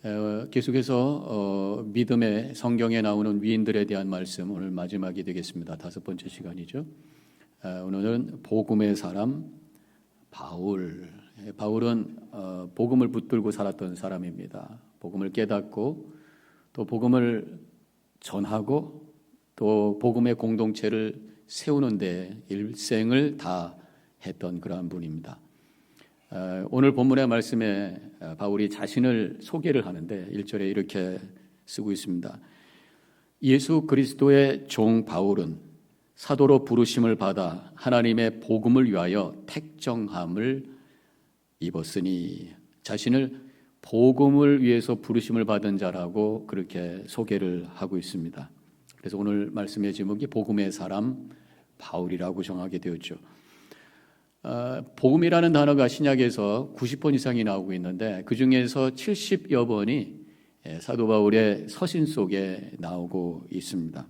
계속해서 믿음의 성경에 나오는 위인들에 대한 말씀 오늘 마지막이 되겠습니다. 5번째 시간이죠. 오늘은 복음의 사람 바울. 바울은 복음을 붙들고 살았던 사람입니다. 복음을 깨닫고 또 복음을 전하고 또 복음의 공동체를 세우는 데 일생을 다 했던 그러한 분입니다. 오늘 본문의 말씀에 바울이 자신을 소개를 하는데 1절에 이렇게 쓰고 있습니다. 예수 그리스도의 종 바울은 사도로 부르심을 받아 하나님의 복음을 위하여 택정함을 입었으니, 자신을 복음을 위해서 부르심을 받은 자라고 그렇게 소개를 하고 있습니다. 그래서 오늘 말씀의 제목이 복음의 사람 바울이라고 정하게 되었죠. 복음이라는 단어가 신약에서 90번 이상이 나오고 있는데 그 중에서 70여 번이 사도 바울의 서신 속에 나오고 있습니다.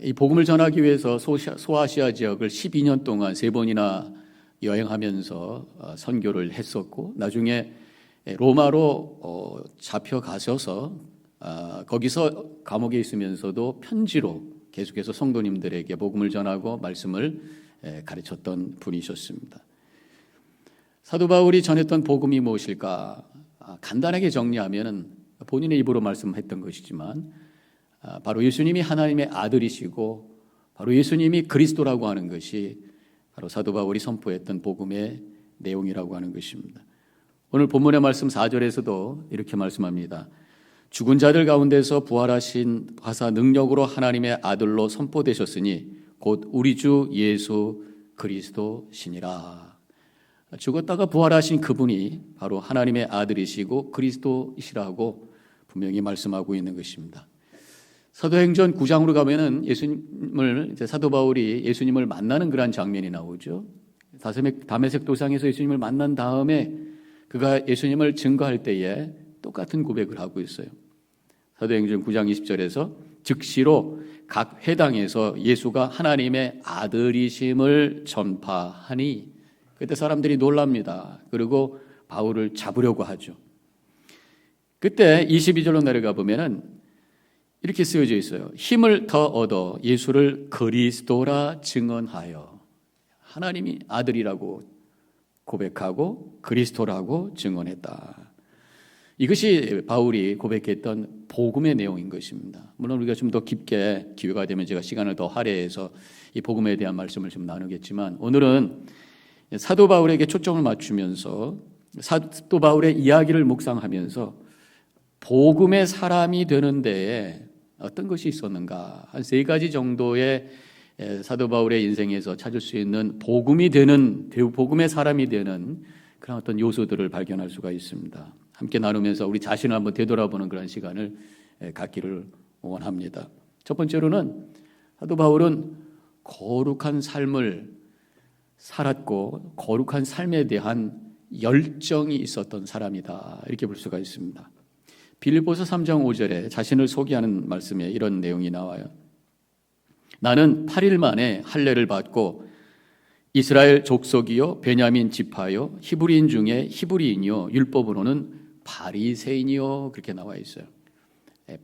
이 복음을 전하기 위해서 소아시아 지역을 12년 동안 3번이나 여행하면서 선교를 했었고, 나중에 로마로 잡혀가셔서 거기서 감옥에 있으면서도 편지로 계속해서 성도님들에게 복음을 전하고 말씀을 가르쳤던 분이셨습니다. 사도 바울이 전했던 복음이 무엇일까? 간단하게 정리하면 본인의 입으로 말씀했던 것이지만 바로 예수님이 하나님의 아들이시고 바로 예수님이 그리스도라고 하는 것이 바로 사도 바울이 선포했던 복음의 내용이라고 하는 것입니다. 오늘 본문의 말씀 4절에서도 이렇게 말씀합니다. 죽은 자들 가운데서 부활하신 화사 능력으로 하나님의 아들로 선포되셨으니 곧 우리 주 예수 그리스도시니라. 죽었다가 부활하신 그분이 바로 하나님의 아들이시고 그리스도이시라고 분명히 말씀하고 있는 것입니다. 사도행전 9장으로 가면은 사도 바울이 예수님을 만나는 그러한 장면이 나오죠. 다메섹 도상에서 예수님을 만난 다음에 그가 예수님을 증거할 때에 똑같은 고백을 하고 있어요. 사도행전 9장 20절에서 즉시로 각 회당에서 예수가 하나님의 아들이심을 전파하니, 그때 사람들이 놀랍니다. 그리고 바울을 잡으려고 하죠. 그때 22절로 내려가 보면은 이렇게 쓰여져 있어요. 힘을 더 얻어 예수를 그리스도라 증언하여, 하나님이 아들이라고 고백하고 그리스도라고 증언했다. 이것이 바울이 고백했던 복음의 내용인 것입니다. 물론 우리가 좀 더 깊게 기회가 되면 제가 시간을 더 할애해서 이 복음에 대한 말씀을 좀 나누겠지만, 오늘은 사도 바울에게 초점을 맞추면서 사도 바울의 이야기를 묵상하면서 복음의 사람이 되는 데에 어떤 것이 있었는가, 한 3가지 정도의 사도 바울의 인생에서 찾을 수 있는 복음이 되는, 복음의 사람이 되는 그런 어떤 요소들을 발견할 수가 있습니다. 함께 나누면서 우리 자신을 한번 되돌아보는 그런 시간을 갖기를 원합니다. 첫 번째로는 사도 바울은 거룩한 삶을 살았고 거룩한 삶에 대한 열정이 있었던 사람이다, 이렇게 볼 수가 있습니다. 빌립보서 3장 5절에 자신을 소개하는 말씀에 이런 내용이 나와요. 나는 8일 만에 할례를 받고 이스라엘 족속이요 베냐민 지파요 히브리인 중에 히브리인이요 율법으로는 바리새인이요, 그렇게 나와 있어요.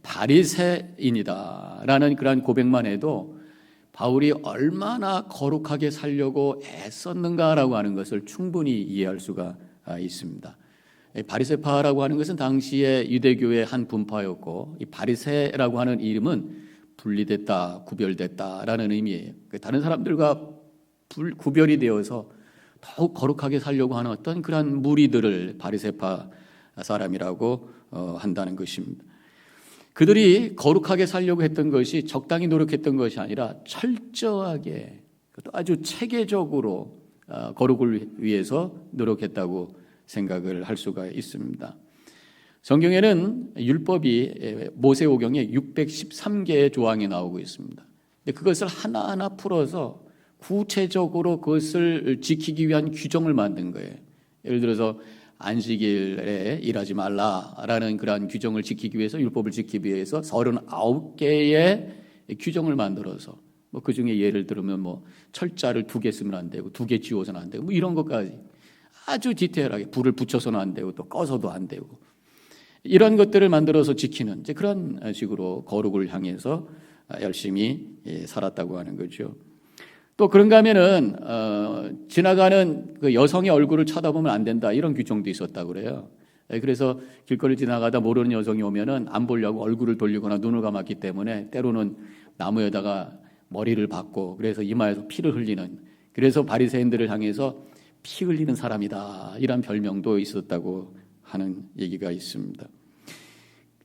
바리새인이다라는 그러한 고백만 해도 바울이 얼마나 거룩하게 살려고 애썼는가라고 하는 것을 충분히 이해할 수가 있습니다. 바리새파라고 하는 것은 당시의 유대교의 한 분파였고, 이 바리새라고 하는 이름은 분리됐다, 구별됐다라는 의미예요. 다른 사람들과 구별이 되어서 더욱 거룩하게 살려고 하는 어떤 그런 무리들을 바리새파 사람이라고 한다는 것입니다. 그들이 거룩하게 살려고 했던 것이 적당히 노력했던 것이 아니라 철저하게, 또 아주 체계적으로 거룩을 위해서 노력했다고 생각을 할 수가 있습니다. 성경에는 율법이 모세오경에 613개의 조항이 나오고 있습니다. 근데 그것을 하나하나 풀어서 구체적으로 그것을 지키기 위한 규정을 만든 거예요. 예를 들어서 안식일에 일하지 말라라는 그러한 규정을 지키기 위해서, 율법을 지키기 위해서 39개의 규정을 만들어서, 그 중에 예를 들면 철자를 2개 쓰면 안 되고 2개 지워서는 안 되고 이런 것까지 아주 디테일하게 불을 붙여서는 안 되고 또 꺼서도 안 되고 이런 것들을 만들어서 지키는 이제 그런 식으로 거룩을 향해서 열심히 살았다고 하는 거죠. 또 그런가 하면은 지나가는 그 여성의 얼굴을 쳐다보면 안 된다 이런 규정도 있었다고 그래요. 그래서 길거리 지나가다 모르는 여성이 오면은 안 보려고 얼굴을 돌리거나 눈을 감았기 때문에 때로는 나무에다가 머리를 박고 그래서 이마에서 피를 흘리는, 그래서 바리새인들을 향해서 피 흘리는 사람이다 이런 별명도 있었다고 하는 얘기가 있습니다.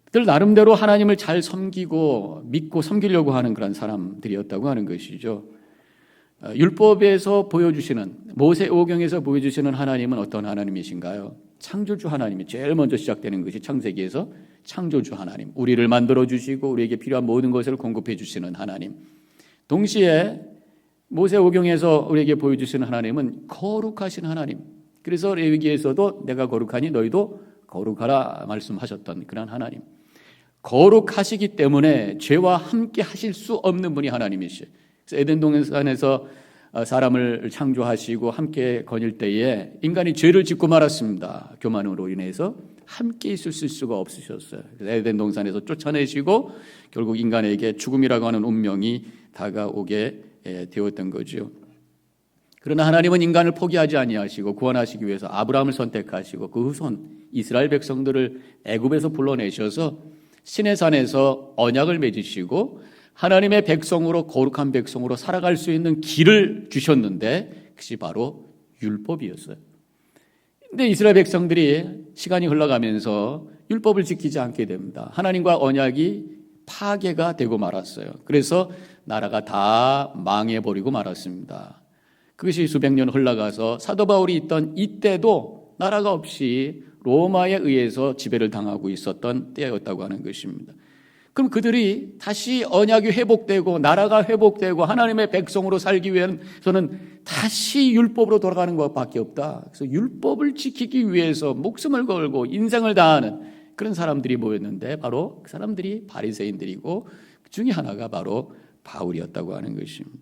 그들 나름대로 하나님을 잘 섬기고 믿고 섬기려고 하는 그런 사람들이었다고 하는 것이죠. 율법에서 보여주시는, 모세오경에서 보여주시는 하나님은 어떤 하나님이신가요? 창조주 하나님이 제일 먼저 시작되는 것이 창세기에서 창조주 하나님, 우리를 만들어주시고 우리에게 필요한 모든 것을 공급해 주시는 하나님. 동시에 모세오경에서 우리에게 보여주시는 하나님은 거룩하신 하나님, 그래서 레위기에서도 내가 거룩하니 너희도 거룩하라 말씀하셨던 그런 하나님. 거룩하시기 때문에 죄와 함께 하실 수 없는 분이 하나님이시죠. 에덴 동산에서 사람을 창조하시고 함께 거닐 때에 인간이 죄를 짓고 말았습니다. 교만으로 인해서 함께 있을 수가 없으셨어요. 그래서 에덴 동산에서 쫓아내시고 결국 인간에게 죽음이라고 하는 운명이 다가오게 되었던 거죠. 그러나 하나님은 인간을 포기하지 아니하시고 구원하시기 위해서 아브라함을 선택하시고 그 후손 이스라엘 백성들을 애굽에서 불러내셔서 시내산에서 언약을 맺으시고 하나님의 백성으로, 거룩한 백성으로 살아갈 수 있는 길을 주셨는데 그것이 바로 율법이었어요. 근데 이스라엘 백성들이 시간이 흘러가면서 율법을 지키지 않게 됩니다. 하나님과 언약이 파괴가 되고 말았어요. 그래서 나라가 다 망해버리고 말았습니다. 그것이 수백 년 흘러가서 사도 바울이 있던 이때도 나라가 없이 로마에 의해서 지배를 당하고 있었던 때였다고 하는 것입니다. 그럼 그들이 다시 언약이 회복되고 나라가 회복되고 하나님의 백성으로 살기 위해서는 다시 율법으로 돌아가는 것밖에 없다. 그래서 율법을 지키기 위해서 목숨을 걸고 인생을 다하는 그런 사람들이 모였는데 바로 그 사람들이 바리새인들이고 그 중에 하나가 바로 바울이었다고 하는 것입니다.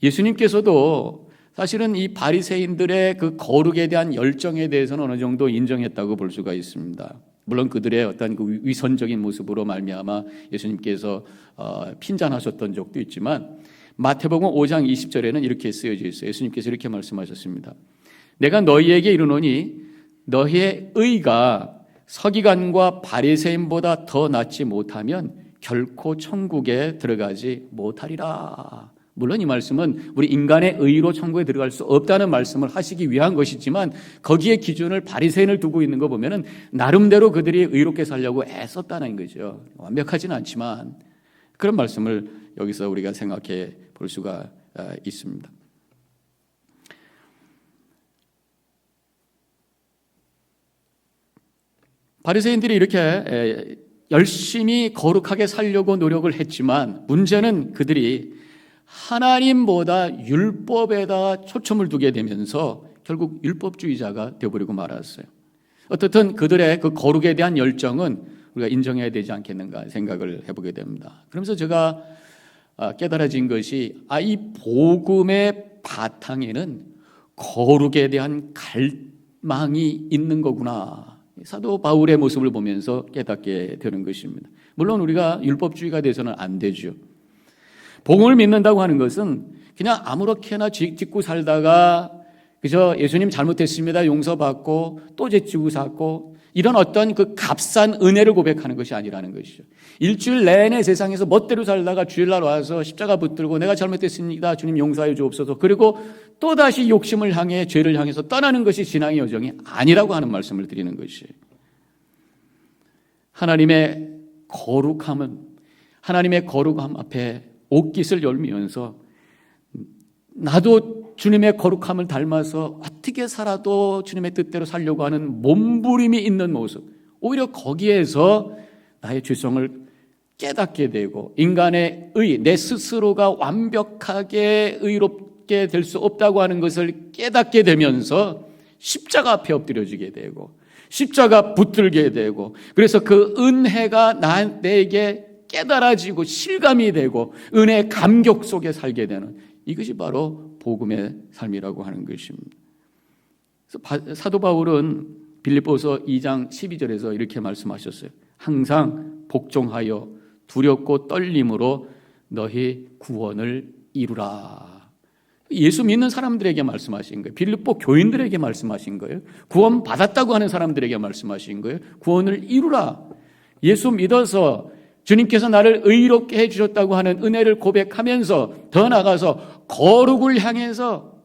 예수님께서도 사실은 이 바리새인들의 그 거룩에 대한 열정에 대해서는 어느 정도 인정했다고 볼 수가 있습니다. 물론 그들의 어떤 그 위선적인 모습으로 말미암아 예수님께서 핀잔하셨던 적도 있지만 마태복음 5장 20절에는 이렇게 쓰여져 있어요. 예수님께서 이렇게 말씀하셨습니다. 내가 너희에게 이르노니 너희의 의가 서기관과 바리새인보다 더 낫지 못하면 결코 천국에 들어가지 못하리라. 물론 이 말씀은 우리 인간의 의로 천국에 들어갈 수 없다는 말씀을 하시기 위한 것이지만 거기에 기준을 바리새인을 두고 있는 거 보면은 나름대로 그들이 의롭게 살려고 애썼다는 거죠. 완벽하지는 않지만 그런 말씀을 여기서 우리가 생각해 볼 수가 있습니다. 바리새인들이 이렇게 열심히 거룩하게 살려고 노력을 했지만 문제는 그들이 하나님보다 율법에다 초점을 두게 되면서 결국 율법주의자가 되어버리고 말았어요. 어떻든 그들의 그 거룩에 대한 열정은 우리가 인정해야 되지 않겠는가 생각을 해보게 됩니다. 그러면서 제가 깨달아진 것이 이 복음의 바탕에는 거룩에 대한 갈망이 있는 거구나. 사도 바울의 모습을 보면서 깨닫게 되는 것입니다. 물론 우리가 율법주의가 돼서는 안 되죠. 복음을 믿는다고 하는 것은 그냥 아무렇게나 짓고 살다가 그저 예수님 잘못했습니다 용서받고 또 죄지고 살고 이런 어떤 그 값싼 은혜를 고백하는 것이 아니라는 것이죠. 일주일 내내 세상에서 멋대로 살다가 주일날 와서 십자가 붙들고 내가 잘못했습니다 주님 용서하여 주옵소서, 그리고 또다시 욕심을 향해 죄를 향해서 떠나는 것이 신앙의 여정이 아니라고 하는 말씀을 드리는 것이에요. 하나님의 거룩함 앞에 옷깃을 열면서 나도 주님의 거룩함을 닮아서 어떻게 살아도 주님의 뜻대로 살려고 하는 몸부림이 있는 모습, 오히려 거기에서 나의 죄성을 깨닫게 되고 인간의 내 스스로가 완벽하게 의롭게 될 수 없다고 하는 것을 깨닫게 되면서 십자가 앞에 엎드려지게 되고 십자가 붙들게 되고, 그래서 그 은혜가 내게 깨달아지고 실감이 되고 은혜의 감격 속에 살게 되는 이것이 바로 복음의 삶이라고 하는 것입니다. 그래서 사도 바울은 빌립보서 2장 12절에서 이렇게 말씀하셨어요. 항상 복종하여 두렵고 떨림으로 너희 구원을 이루라. 예수 믿는 사람들에게 말씀하신 거예요. 빌립보 교인들에게 말씀하신 거예요. 구원 받았다고 하는 사람들에게 말씀하신 거예요. 구원을 이루라. 예수 믿어서 주님께서 나를 의롭게 해주셨다고 하는 은혜를 고백하면서 더 나아가서 거룩을 향해서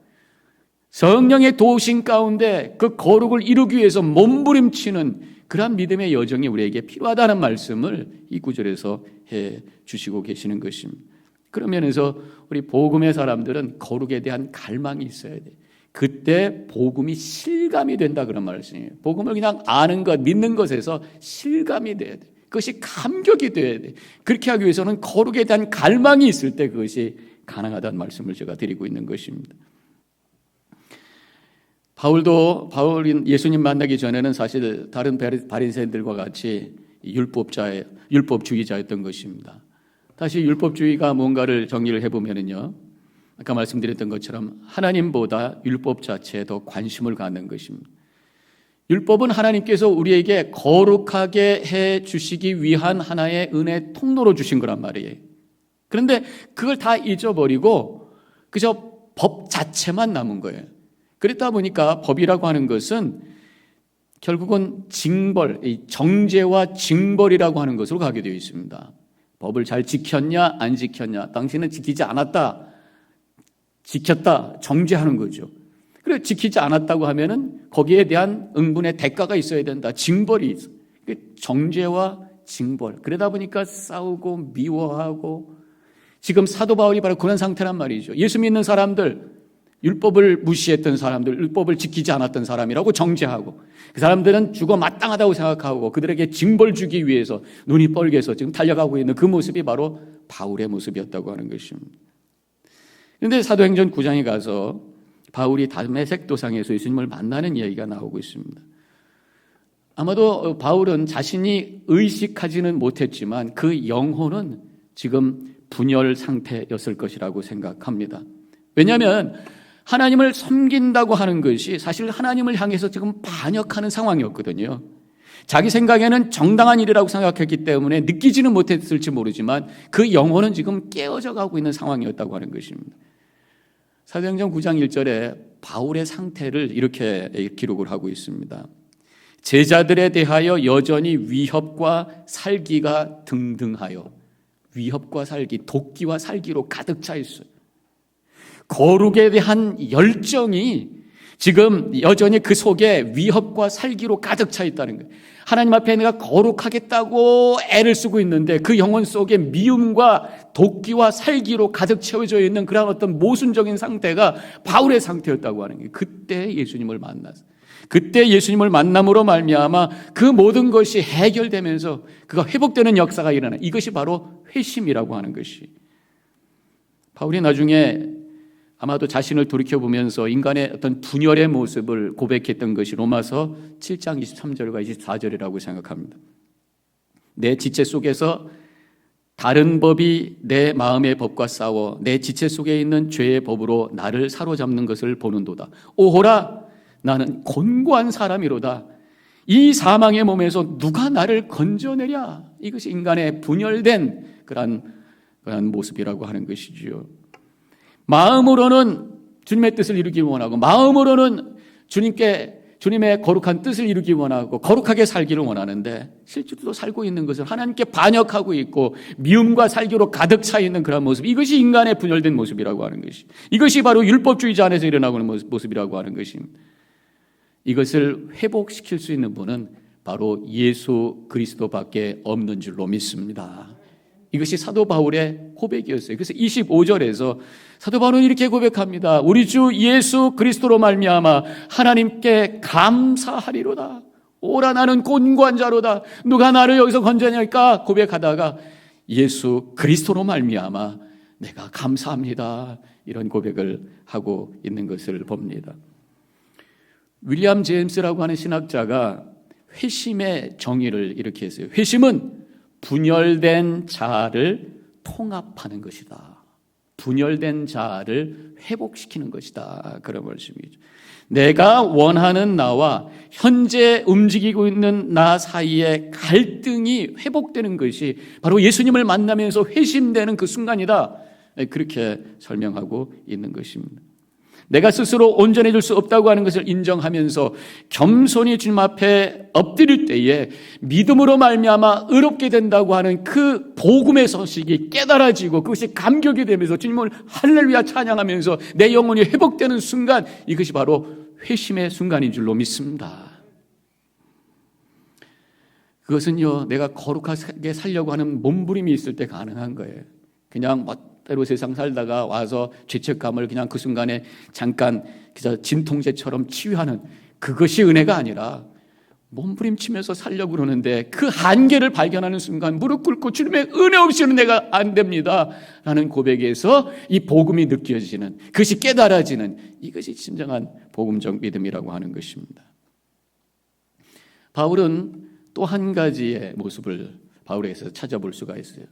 성령의 도우심 가운데 그 거룩을 이루기 위해서 몸부림치는 그러한 믿음의 여정이 우리에게 필요하다는 말씀을 이 구절에서 해 주시고 계시는 것입니다. 그런 면에서 우리 복음의 사람들은 거룩에 대한 갈망이 있어야 돼. 그때 복음이 실감이 된다 그런 말씀이에요. 복음을 그냥 아는 것, 믿는 것에서 실감이 돼야 돼. 그것이 감격이 돼야 돼. 그렇게 하기 위해서는 거룩에 대한 갈망이 있을 때 그것이 가능하다는 말씀을 제가 드리고 있는 것입니다. 바울이 예수님 만나기 전에는 사실 다른 바리새인들과 같이 율법주의자였던 것입니다. 다시 율법주의가 뭔가를 정리를 해보면요, 아까 말씀드렸던 것처럼 하나님보다 율법 자체에 더 관심을 갖는 것입니다. 율법은 하나님께서 우리에게 거룩하게 해 주시기 위한 하나의 은혜 통로로 주신 거란 말이에요. 그런데 그걸 다 잊어버리고 그저 법 자체만 남은 거예요. 그랬다 보니까 법이라고 하는 것은 결국은 징벌, 정죄와 징벌이라고 하는 것으로 가게 되어 있습니다. 법을 잘 지켰냐 안 지켰냐, 당신은 지키지 않았다, 지켰다, 정죄하는 거죠. 그래, 지키지 않았다고 하면은 거기에 대한 응분의 대가가 있어야 된다. 징벌이 있어. 정죄와 징벌. 그러다 보니까 싸우고 미워하고, 지금 사도 바울이 바로 그런 상태란 말이죠. 예수 믿는 사람들, 율법을 무시했던 사람들, 율법을 지키지 않았던 사람이라고 정죄하고, 그 사람들은 죽어 마땅하다고 생각하고 그들에게 징벌 주기 위해서 눈이 뻘개서 지금 달려가고 있는 그 모습이 바로 바울의 모습이었다고 하는 것입니다. 그런데 사도행전 9장에 가서 바울이 다메섹 도상에서 예수님을 만나는 이야기가 나오고 있습니다. 아마도 바울은 자신이 의식하지는 못했지만 그 영혼은 지금 분열 상태였을 것이라고 생각합니다. 왜냐하면 하나님을 섬긴다고 하는 것이 사실 하나님을 향해서 지금 반역하는 상황이었거든요. 자기 생각에는 정당한 일이라고 생각했기 때문에 느끼지는 못했을지 모르지만 그 영혼은 지금 깨어져 가고 있는 상황이었다고 하는 것입니다. 사도행전 9장 1절에 바울의 상태를 이렇게 기록을 하고 있습니다. 제자들에 대하여 여전히 위협과 살기가 등등하여, 위협과 살기, 도끼와 살기로 가득 차 있어요. 거룩에 대한 열정이 지금 여전히 그 속에 위협과 살기로 가득 차 있다는 거예요. 하나님 앞에 내가 거룩하겠다고 애를 쓰고 있는데 그 영혼 속에 미움과 도끼와 살기로 가득 채워져 있는 그런 어떤 모순적인 상태가 바울의 상태였다고 하는 거예요. 그때 예수님을 만났어요. 그때 예수님을 만남으로 말미암아 그 모든 것이 해결되면서 그가 회복되는 역사가 일어나. 이것이 바로 회심이라고 하는 것이. 바울이 나중에 아마도 자신을 돌이켜보면서 인간의 어떤 분열의 모습을 고백했던 것이 로마서 7장 23절과 24절이라고 생각합니다. 내 지체 속에서 다른 법이 내 마음의 법과 싸워 내 지체 속에 있는 죄의 법으로 나를 사로잡는 것을 보는도다. 오호라, 나는 곤고한 사람이로다. 이 사망의 몸에서 누가 나를 건져내랴. 이것이 인간의 분열된 그러한 모습이라고 하는 것이지요. 마음으로는 주님의 뜻을 이루기 원하고, 마음으로는 주님의 거룩한 뜻을 이루기 원하고 거룩하게 살기를 원하는데 실제로 살고 있는 것은 하나님께 반역하고 있고 미움과 살기로 가득 차 있는 그런 모습, 이것이 인간의 분열된 모습이라고 하는 것이, 이것이 바로 율법주의자 안에서 일어나고 있는 모습이라고 하는 것입니다. 이것을 회복시킬 수 있는 분은 바로 예수 그리스도밖에 없는 줄로 믿습니다. 이것이 사도 바울의 고백이었어요. 그래서 25절에서 사도 바울은 이렇게 고백합니다. 우리 주 예수 그리스도로 말미암아 하나님께 감사하리로다. 오라, 나는 곤고한 자로다. 누가 나를 여기서 건져낼까 고백하다가 예수 그리스도로 말미암아 내가 감사합니다. 이런 고백을 하고 있는 것을 봅니다. 윌리엄 제임스라고 하는 신학자가 회심의 정의를 이렇게 했어요. 회심은 분열된 자아를 통합하는 것이다. 분열된 자아를 회복시키는 것이다. 그런 말씀이죠. 내가 원하는 나와 현재 움직이고 있는 나 사이의 갈등이 회복되는 것이 바로 예수님을 만나면서 회심되는 그 순간이다. 그렇게 설명하고 있는 것입니다. 내가 스스로 온전해질 수 없다고 하는 것을 인정하면서 겸손히 주님 앞에 엎드릴 때에 믿음으로 말미암아 의롭게 된다고 하는 그 복음의 소식이 깨달아지고 그것이 감격이 되면서 주님을 할렐루야 찬양하면서 내 영혼이 회복되는 순간, 이것이 바로 회심의 순간인 줄로 믿습니다. 그것은요, 내가 거룩하게 살려고 하는 몸부림이 있을 때 가능한 거예요. 그냥 때로 세상 살다가 와서 죄책감을 그냥 그 순간에 잠깐 진통제처럼 치유하는 그것이 은혜가 아니라 몸부림치면서 살려고 그러는데 그 한계를 발견하는 순간 무릎 꿇고 주님의 은혜 없이는 내가 안 됩니다 라는 고백에서 이 복음이 느껴지는, 그것이 깨달아지는, 이것이 진정한 복음적 믿음이라고 하는 것입니다. 바울은 또 한 가지의 모습을 바울에게서 찾아볼 수가 있어요.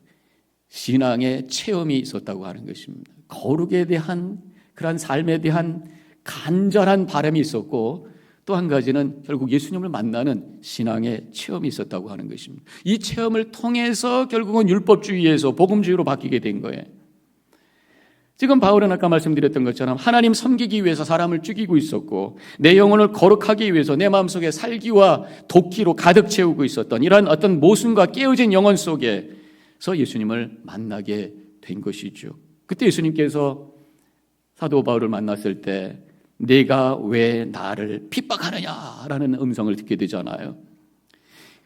신앙의 체험이 있었다고 하는 것입니다. 거룩에 대한 그러한 삶에 대한 간절한 바람이 있었고, 또 한 가지는 결국 예수님을 만나는 신앙의 체험이 있었다고 하는 것입니다. 이 체험을 통해서 결국은 율법주의에서 복음주의로 바뀌게 된 거예요. 지금 바울은 아까 말씀드렸던 것처럼 하나님 섬기기 위해서 사람을 죽이고 있었고, 내 영혼을 거룩하기 위해서 내 마음속에 살기와 도끼로 가득 채우고 있었던 이러한 어떤 모순과 깨어진 영혼 속에서 예수님을 만나게 된 것이죠. 그때 예수님께서 사도 바울을 만났을 때 내가 왜 나를 핍박하느냐라는 음성을 듣게 되잖아요.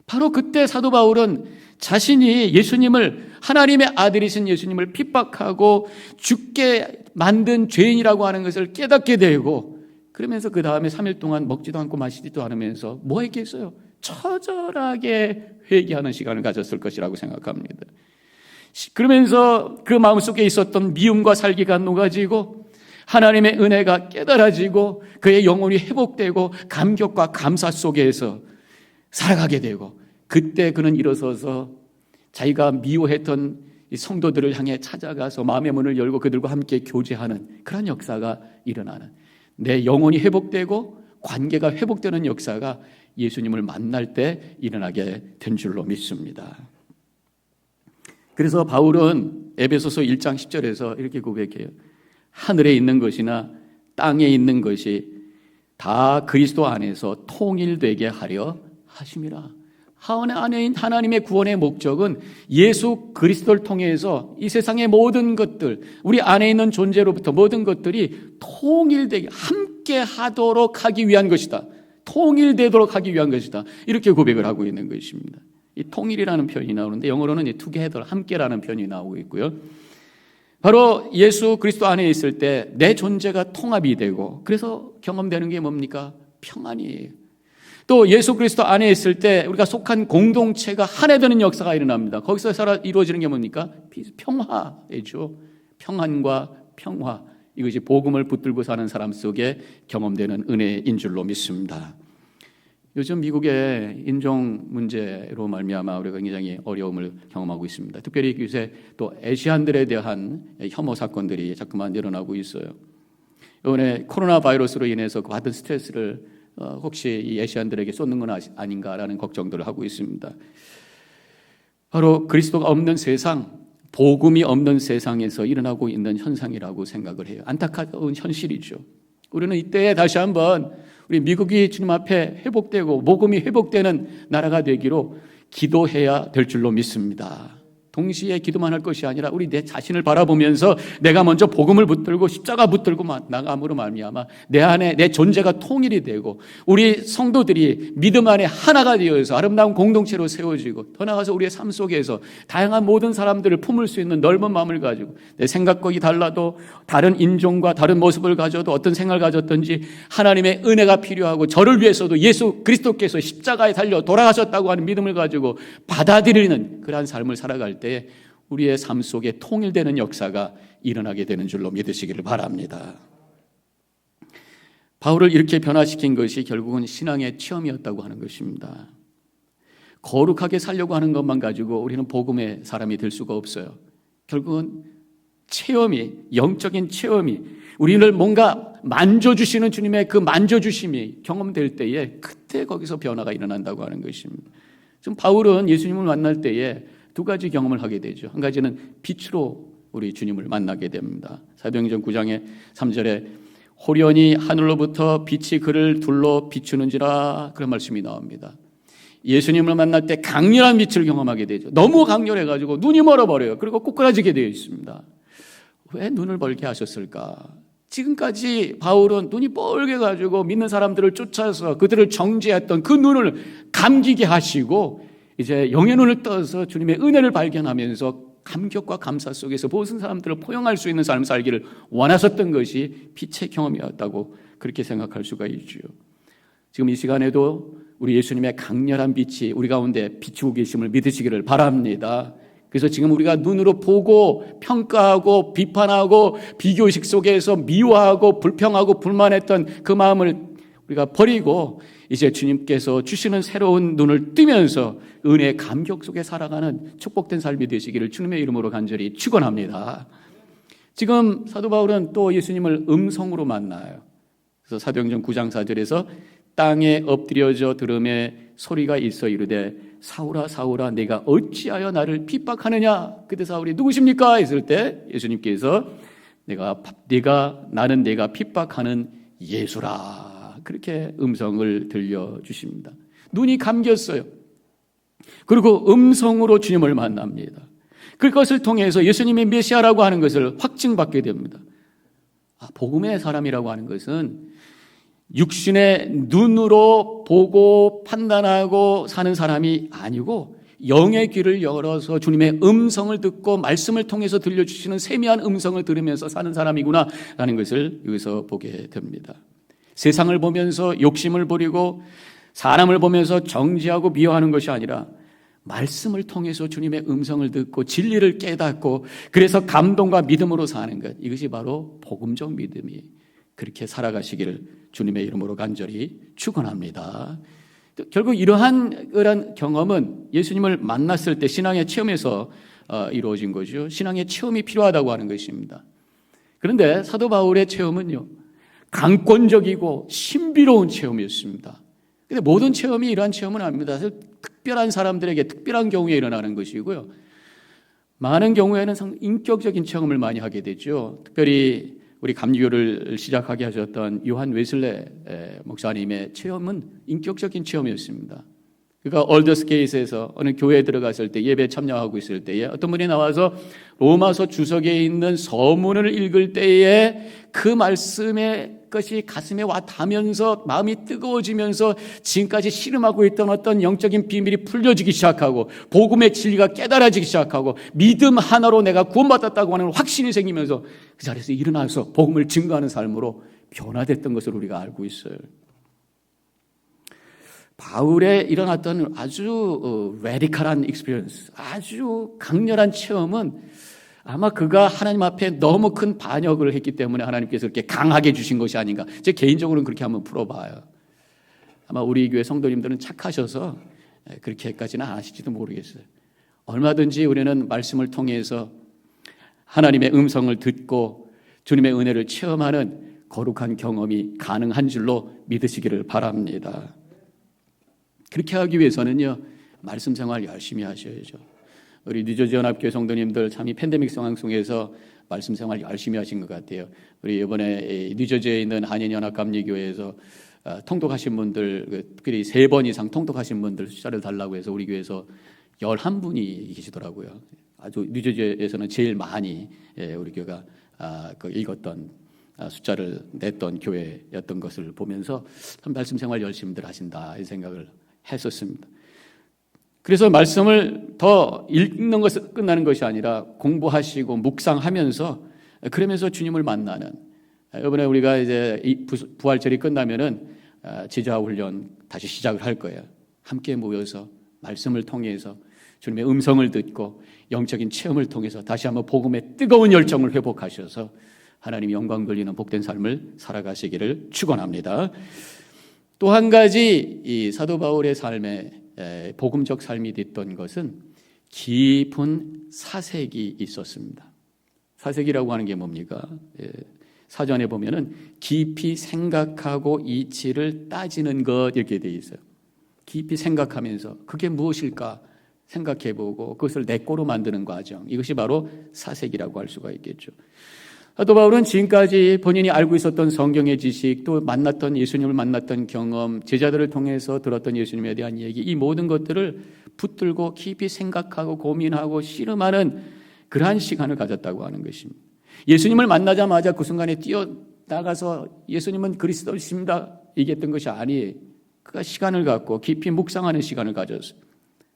바로 그때 사도 바울은 자신이 예수님을, 하나님의 아들이신 예수님을 핍박하고 죽게 만든 죄인이라고 하는 것을 깨닫게 되고, 그러면서 그 다음에 3일 동안 먹지도 않고 마시지도 않으면서 뭐 했겠어요? 처절하게 회개하는 시간을 가졌을 것이라고 생각합니다. 그러면서 그 마음속에 있었던 미움과 살기가 녹아지고 하나님의 은혜가 깨달아지고 그의 영혼이 회복되고 감격과 감사 속에서 살아가게 되고, 그때 그는 일어서서 자기가 미워했던 이 성도들을 향해 찾아가서 마음의 문을 열고 그들과 함께 교제하는 그런 역사가 일어나는, 내 영혼이 회복되고 관계가 회복되는 역사가 예수님을 만날 때 일어나게 된 줄로 믿습니다. 그래서 바울은 에베소서 1장 10절에서 이렇게 고백해요. 하늘에 있는 것이나 땅에 있는 것이 다 그리스도 안에서 통일되게 하려 하심이라. 하나님의 구원의 목적은 예수 그리스도를 통해서 이 세상의 모든 것들, 우리 안에 있는 존재로부터 모든 것들이 통일되게 함께 하도록 하기 위한 것이다. 통일되도록 하기 위한 것이다. 이렇게 고백을 하고 있는 것입니다. 이 통일이라는 표현이 나오는데 영어로는 together, 함께라는 표현이 나오고 있고요. 바로 예수 그리스도 안에 있을 때 내 존재가 통합이 되고, 그래서 경험되는 게 뭡니까? 평안이에요. 또 예수 그리스도 안에 있을 때 우리가 속한 공동체가 하나 되는 역사가 일어납니다. 거기서 이루어지는 게 뭡니까? 평화이죠. 평안과 평화, 이것이 복음을 붙들고 사는 사람 속에 경험되는 은혜인 줄로 믿습니다. 요즘 미국의 인종 문제로 말미암아 우리가 굉장히 어려움을 경험하고 있습니다. 특별히 요새 또 아시안들에 대한 혐오 사건들이 자꾸만 일어나고 있어요. 이번에 코로나 바이러스로 인해서 받은 스트레스를 혹시 이 아시안들에게 쏟는 건 아닌가라는 걱정들을 하고 있습니다. 바로 그리스도가 없는 세상, 복음이 없는 세상에서 일어나고 있는 현상이라고 생각을 해요. 안타까운 현실이죠. 우리는 이때에 다시 한번 우리 미국이 주님 앞에 회복되고 복음이 회복되는 나라가 되기로 기도해야 될 줄로 믿습니다. 동시에 기도만 할 것이 아니라 우리 내 자신을 바라보면서 내가 먼저 복음을 붙들고 십자가 붙들고 나감으로 말미암아 내 안에 내 존재가 통일이 되고 우리 성도들이 믿음 안에 하나가 되어서 아름다운 공동체로 세워지고, 더 나아가서 우리의 삶 속에서 다양한 모든 사람들을 품을 수 있는 넓은 마음을 가지고, 내 생각이 달라도 다른 인종과 다른 모습을 가져도 어떤 생각을 가졌든지 하나님의 은혜가 필요하고 저를 위해서도 예수 그리스도께서 십자가에 달려 돌아가셨다고 하는 믿음을 가지고 받아들이는 그러한 삶을 살아갈 때 우리의 삶 속에 통일되는 역사가 일어나게 되는 줄로 믿으시기를 바랍니다. 바울을 이렇게 변화시킨 것이 결국은 신앙의 체험이었다고 하는 것입니다. 거룩하게 살려고 하는 것만 가지고 우리는 복음의 사람이 될 수가 없어요. 결국은 체험이, 영적인 체험이, 우리를 뭔가 만져주시는 주님의 그 만져주심이 경험될 때에 그때 거기서 변화가 일어난다고 하는 것입니다. 지금 바울은 예수님을 만날 때에 두 가지 경험을 하게 되죠. 한 가지는 빛으로 우리 주님을 만나게 됩니다. 사도행전 9장의 3절에 호련히 하늘로부터 빛이 그를 둘러 비추는지라 그런 말씀이 나옵니다. 예수님을 만날 때 강렬한 빛을 경험하게 되죠. 너무 강렬해가지고 눈이 멀어버려요. 그리고 꼬꾸라지게 되어 있습니다. 왜 눈을 멀게 하셨을까? 지금까지 바울은 눈이 뻘게 가지고 믿는 사람들을 쫓아서 그들을 정죄했던 그 눈을 감기게 하시고 이제 영의 눈을 떠서 주님의 은혜를 발견하면서 감격과 감사 속에서 모든 사람들을 포용할 수 있는 삶 살기를 원하셨던 것이 빛의 경험이었다고 그렇게 생각할 수가 있죠. 지금 이 시간에도 우리 예수님의 강렬한 빛이 우리 가운데 비추고 계심을 믿으시기를 바랍니다. 그래서 지금 우리가 눈으로 보고 평가하고 비판하고 비교의식 속에서 미워하고 불평하고 불만했던 그 마음을 우리가 버리고 이제 주님께서 주시는 새로운 눈을 뜨면서 은혜의 감격 속에 살아가는 축복된 삶이 되시기를 주님의 이름으로 간절히 축원합니다. 지금 사도 바울은 또 예수님을 음성으로 만나요. 그래서 사도행전 9장 4절에서 땅에 엎드려져 들음에 소리가 있어 이르되 사울아 사울아 내가 어찌하여 나를 핍박하느냐. 그때 사울이 누구십니까? 했을 때 예수님께서 나는 내가 핍박하는 예수라. 그렇게 음성을 들려주십니다. 눈이 감겼어요. 그리고 음성으로 주님을 만납니다. 그것을 통해서 예수님이 메시아라고 하는 것을 확증받게 됩니다. 복음의 사람이라고 하는 것은 육신의 눈으로 보고 판단하고 사는 사람이 아니고 영의 귀를 열어서 주님의 음성을 듣고 말씀을 통해서 들려주시는 세미한 음성을 들으면서 사는 사람이구나 라는 것을 여기서 보게 됩니다. 세상을 보면서 욕심을 부리고 사람을 보면서 정죄하고 미워하는 것이 아니라 말씀을 통해서 주님의 음성을 듣고 진리를 깨닫고 그래서 감동과 믿음으로 사는 것, 이것이 바로 복음적 믿음이 그렇게 살아가시기를 주님의 이름으로 간절히 축원합니다. 결국 이러한 경험은 예수님을 만났을 때 신앙의 체험에서 이루어진 거죠. 신앙의 체험이 필요하다고 하는 것입니다. 그런데 사도 바울의 체험은요, 강권적이고 신비로운 체험이었습니다. 근데 모든 체험이 이러한 체험은 아닙니다. 사실 특별한 사람들에게 특별한 경우에 일어나는 것이고요. 많은 경우에는 인격적인 체험을 많이 하게 되죠. 특별히 우리 감리교를 시작하게 하셨던 요한 웨슬레 목사님의 체험은 인격적인 체험이었습니다. 그러니까 올더스게이트에서 어느 교회에 들어갔을 때 예배 참여하고 있을 때에 어떤 분이 나와서 로마서 주석에 있는 서문을 읽을 때에 그 말씀의 것이 가슴에 와 닿으면서 마음이 뜨거워지면서 지금까지 씨름하고 있던 어떤 영적인 비밀이 풀려지기 시작하고 복음의 진리가 깨달아지기 시작하고 믿음 하나로 내가 구원받았다고 하는 확신이 생기면서 그 자리에서 일어나서 복음을 증거하는 삶으로 변화됐던 것을 우리가 알고 있어요. 바울에 일어났던 아주 레디컬한 익스피리언스, 아주 강렬한 체험은 아마 그가 하나님 앞에 너무 큰 반역을 했기 때문에 하나님께서 그렇게 강하게 주신 것이 아닌가. 제 개인적으로는 그렇게 한번 풀어봐요. 아마 우리 교회 성도님들은 착하셔서 그렇게까지는 안 하실지도 모르겠어요. 얼마든지 우리는 말씀을 통해서 하나님의 음성을 듣고 주님의 은혜를 체험하는 거룩한 경험이 가능한 줄로 믿으시기를 바랍니다. 그렇게 하기 위해서는요, 말씀 생활 열심히 하셔야죠. 우리 뉴저지 연합교회 성도님들 참 이 팬데믹 상황 속에서 말씀 생활 열심히 하신 것 같아요. 우리 이번에 뉴저지에 있는 한인연합감리교회에서 통독하신 분들, 특별히 3번 이상 통독하신 분들 숫자를 달라고 해서 우리 교회에서 11분이 계시더라고요. 아주 뉴저지에서는 제일 많이 우리 교회가 읽었던 숫자를 냈던 교회였던 것을 보면서 참 말씀 생활 열심히들 하신다 이 생각을 했었습니다. 그래서 말씀을 더 읽는 것은 끝나는 것이 아니라 공부하시고 묵상하면서 그러면서 주님을 만나는, 이번에 우리가 이제 부활절이 끝나면은 제자 훈련 다시 시작을 할 거예요. 함께 모여서 말씀을 통해서 주님의 음성을 듣고 영적인 체험을 통해서 다시 한번 복음의 뜨거운 열정을 회복하셔서 하나님 영광 돌리는 복된 삶을 살아가시기를 축원합니다. 또 한 가지 이 사도 바울의 삶에 복음적 삶이 됐던 것은 깊은 사색이 있었습니다. 사색이라고 하는 게 뭡니까? 사전에 보면은 깊이 생각하고 이치를 따지는 것 이렇게 돼 있어요. 깊이 생각하면서 그게 무엇일까 생각해보고 그것을 내 거로 만드는 과정, 이것이 바로 사색이라고 할 수가 있겠죠. 사도 바울은 지금까지 본인이 알고 있었던 성경의 지식, 또 만났던 예수님을 만났던 경험, 제자들을 통해서 들었던 예수님에 대한 얘기, 이 모든 것들을 붙들고 깊이 생각하고 고민하고 씨름하는 그러한 시간을 가졌다고 하는 것입니다. 예수님을 만나자마자 그 순간에 뛰어나가서 예수님은 그리스도이십니다 얘기했던 것이 아니에요. 그가 시간을 갖고 깊이 묵상하는 시간을 가졌어요.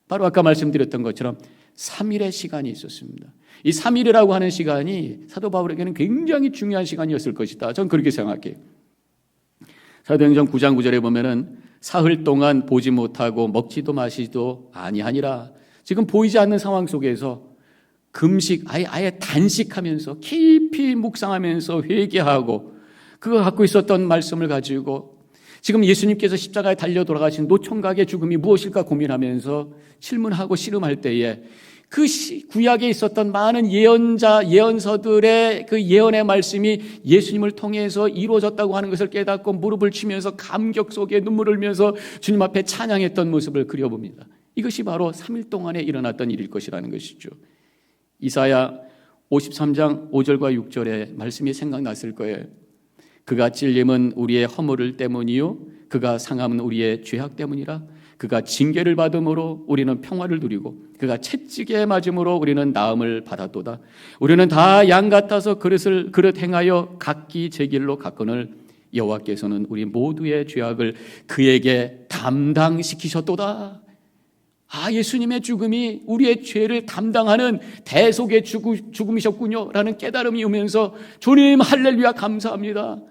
바로 아까 말씀드렸던 것처럼 3일의 시간이 있었습니다. 이 3일이라고 하는 시간이 사도 바울에게는 굉장히 중요한 시간이었을 것이다. 저는 그렇게 생각해요. 사도행전 9장 9절에 보면은 사흘 동안 보지 못하고 먹지도 마시지도 아니하니라. 지금 보이지 않는 상황 속에서 금식, 아예 단식하면서 깊이 묵상하면서 회개하고 그거 갖고 있었던 말씀을 가지고 지금 예수님께서 십자가에 달려 돌아가신 노총각의 죽음이 무엇일까 고민하면서 질문하고 씨름할 때에 그 구약에 있었던 많은 예언서들의 그 예언의 말씀이 예수님을 통해서 이루어졌다고 하는 것을 깨닫고 무릎을 치면서 감격 속에 눈물을 흘리면서 주님 앞에 찬양했던 모습을 그려봅니다. 이것이 바로 3일 동안에 일어났던 일일 것이라는 것이죠. 이사야 53장 5절과 6절의 말씀이 생각났을 거예요. 그가 찔림은 우리의 허물을 때문이요 그가 상함은 우리의 죄악 때문이라. 그가 징계를 받음으로 우리는 평화를 누리고 그가 채찍에 맞음으로 우리는 나음을 받았도다. 우리는 다 양 같아서 그릇 행하여 각기 제 길로 갔거늘 여호와께서는 우리 모두의 죄악을 그에게 담당시키셨도다. 예수님의 죽음이 우리의 죄를 담당하는 대속의 죽음이셨군요 라는 깨달음이 오면서 주님 할렐루야 감사합니다.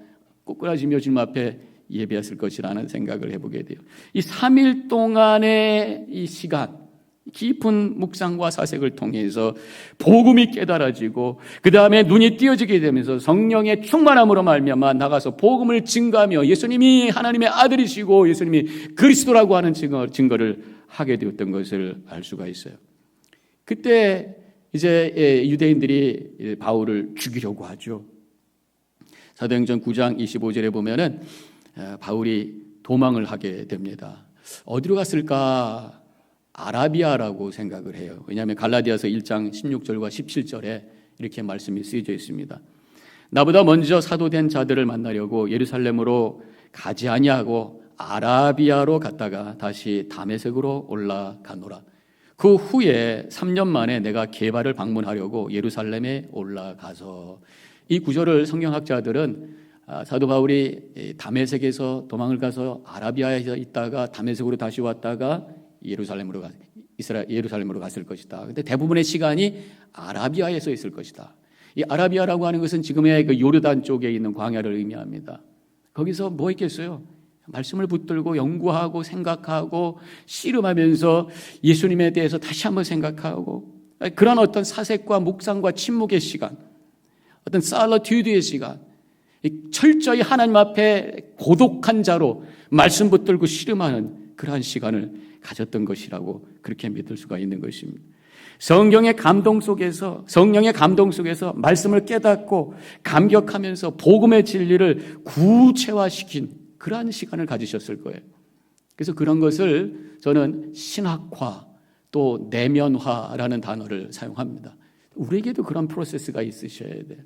꼬꾸라지며 주님 앞에 예배했을 것이라는 생각을 해보게 돼요. 이 3일 동안의 이 시간, 깊은 묵상과 사색을 통해서 복음이 깨달아지고 그 다음에 눈이 띄어지게 되면서 성령의 충만함으로 말미암아 나가서 복음을 증거하며 예수님이 하나님의 아들이시고 예수님이 그리스도라고 하는 증거를 하게 되었던 것을 알 수가 있어요. 그때 이제 유대인들이 바울을 죽이려고 하죠. 사도행전 9장 25절에 보면은 바울이 도망을 하게 됩니다. 어디로 갔을까? 아라비아라고 생각을 해요. 왜냐하면 갈라디아서 1장 16절과 17절에 이렇게 말씀이 쓰여져 있습니다. 나보다 먼저 사도된 자들을 만나려고 예루살렘으로 가지 아니하고 아라비아로 갔다가 다시 다메섹으로 올라가노라. 그 후에 3년 만에 내가 게바를 방문하려고 예루살렘에 올라가서, 이 구절을 성경학자들은 사도 바울이 다메섹에서 도망을 가서 아라비아에 있다가 다메섹으로 다시 왔다가 예루살렘으로 갔을 것이다. 근데 대부분의 시간이 아라비아에서 있을 것이다. 이 아라비아라고 하는 것은 지금의 그 요르단 쪽에 있는 광야를 의미합니다. 거기서 뭐 했겠어요? 말씀을 붙들고 연구하고 생각하고 씨름하면서 예수님에 대해서 다시 한번 생각하고 그런 어떤 사색과 묵상과 침묵의 시간, 어떤 살러튜드의 시간, 철저히 하나님 앞에 고독한 자로 말씀 붙들고 씨름하는 그러한 시간을 가졌던 것이라고 그렇게 믿을 수가 있는 것입니다. 성령의 감동 속에서 말씀을 깨닫고 감격하면서 복음의 진리를 구체화시킨 그러한 시간을 가지셨을 거예요. 그래서 그런 것을 저는 신학화 또 내면화라는 단어를 사용합니다. 우리에게도 그런 프로세스가 있으셔야 돼요.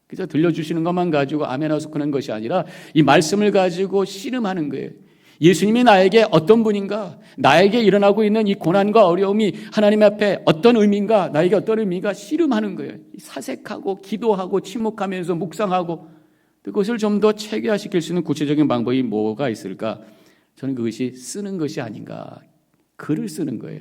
그래서 들려주시는 것만 가지고 아멘하소 그런 것이 아니라 이 말씀을 가지고 씨름하는 거예요. 예수님이 나에게 어떤 분인가, 나에게 일어나고 있는 이 고난과 어려움이 하나님 앞에 어떤 의미인가, 나에게 어떤 의미가 씨름하는 거예요. 사색하고 기도하고 침묵하면서 묵상하고, 그것을 좀 더 체계화시킬 수 있는 구체적인 방법이 뭐가 있을까? 저는 그것이 쓰는 것이 아닌가, 글을 쓰는 거예요.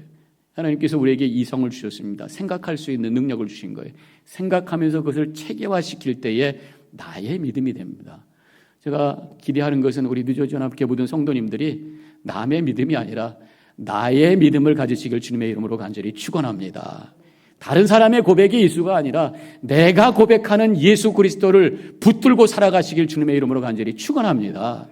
하나님께서 우리에게 이성을 주셨습니다. 생각할 수 있는 능력을 주신 거예요. 생각하면서 그것을 체계화시킬 때에 나의 믿음이 됩니다. 제가 기대하는 것은 우리 뉴저지연합교회 모든 성도님들이 남의 믿음이 아니라 나의 믿음을 가지시길 주님의 이름으로 간절히 축원합니다. 다른 사람의 고백이 예수가 아니라 내가 고백하는 예수 그리스도를 붙들고 살아가시길 주님의 이름으로 간절히 축원합니다.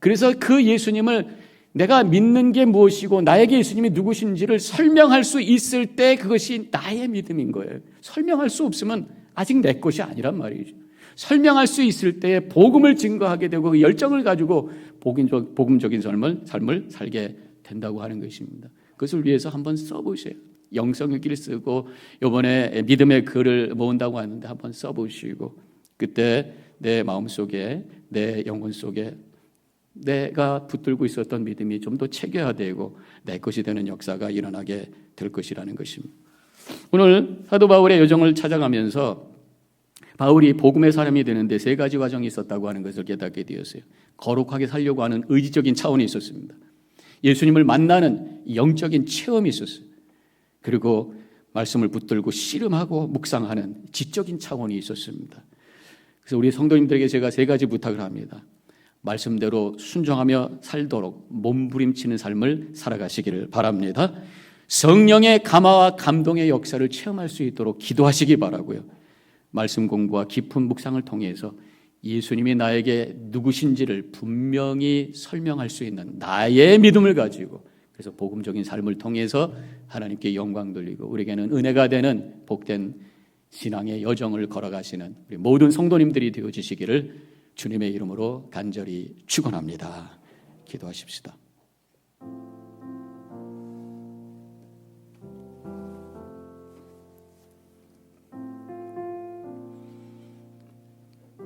그래서 그 예수님을 내가 믿는 게 무엇이고 나에게 예수님이 누구신지를 설명할 수 있을 때 그것이 나의 믿음인 거예요. 설명할 수 없으면 아직 내 것이 아니란 말이죠. 설명할 수 있을 때 복음을 증거하게 되고 그 열정을 가지고 복음적인 삶을 살게 된다고 하는 것입니다. 그것을 위해서 한번 써보세요. 영성일기를 쓰고 이번에 믿음의 글을 모은다고 하는데 한번 써보시고 그때 내 마음속에 내 영혼 속에 내가 붙들고 있었던 믿음이 좀 더 체계화되고 내 것이 되는 역사가 일어나게 될 것이라는 것입니다. 오늘 사도 바울의 여정을 찾아가면서 바울이 복음의 사람이 되는데 세 가지 과정이 있었다고 하는 것을 깨닫게 되었어요. 거룩하게 살려고 하는 의지적인 차원이 있었습니다. 예수님을 만나는 영적인 체험이 있었어요. 그리고 말씀을 붙들고 씨름하고 묵상하는 지적인 차원이 있었습니다. 그래서 우리 성도님들에게 제가 세 가지 부탁을 합니다. 말씀대로 순종하며 살도록 몸부림치는 삶을 살아가시기를 바랍니다. 성령의 감화와 감동의 역사를 체험할 수 있도록 기도하시기 바라고요. 말씀 공부와 깊은 묵상을 통해서 예수님이 나에게 누구신지를 분명히 설명할 수 있는 나의 믿음을 가지고 그래서 복음적인 삶을 통해서 하나님께 영광 돌리고 우리에게는 은혜가 되는 복된 신앙의 여정을 걸어가시는 우리 모든 성도님들이 되어주시기를 주님의 이름으로 간절히 축원합니다. 기도하십시다.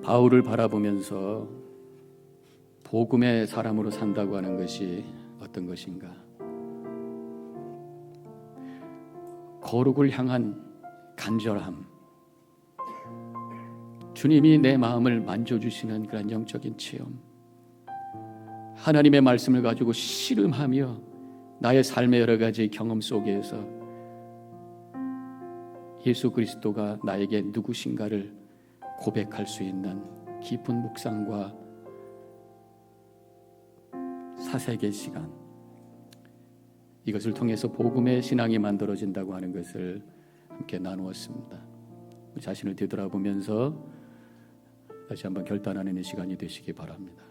바울을 바라보면서 복음의 사람으로 산다고 하는 것이 어떤 것인가? 거룩을 향한 간절함, 주님이 내 마음을 만져주시는 그런 영적인 체험, 하나님의 말씀을 가지고 씨름하며 나의 삶의 여러 가지 경험 속에서 예수 그리스도가 나에게 누구신가를 고백할 수 있는 깊은 묵상과 사색의 시간, 이것을 통해서 복음의 신앙이 만들어진다고 하는 것을 함께 나누었습니다. 자신을 되돌아보면서 다시 한번 결단하는 시간이 되시기 바랍니다.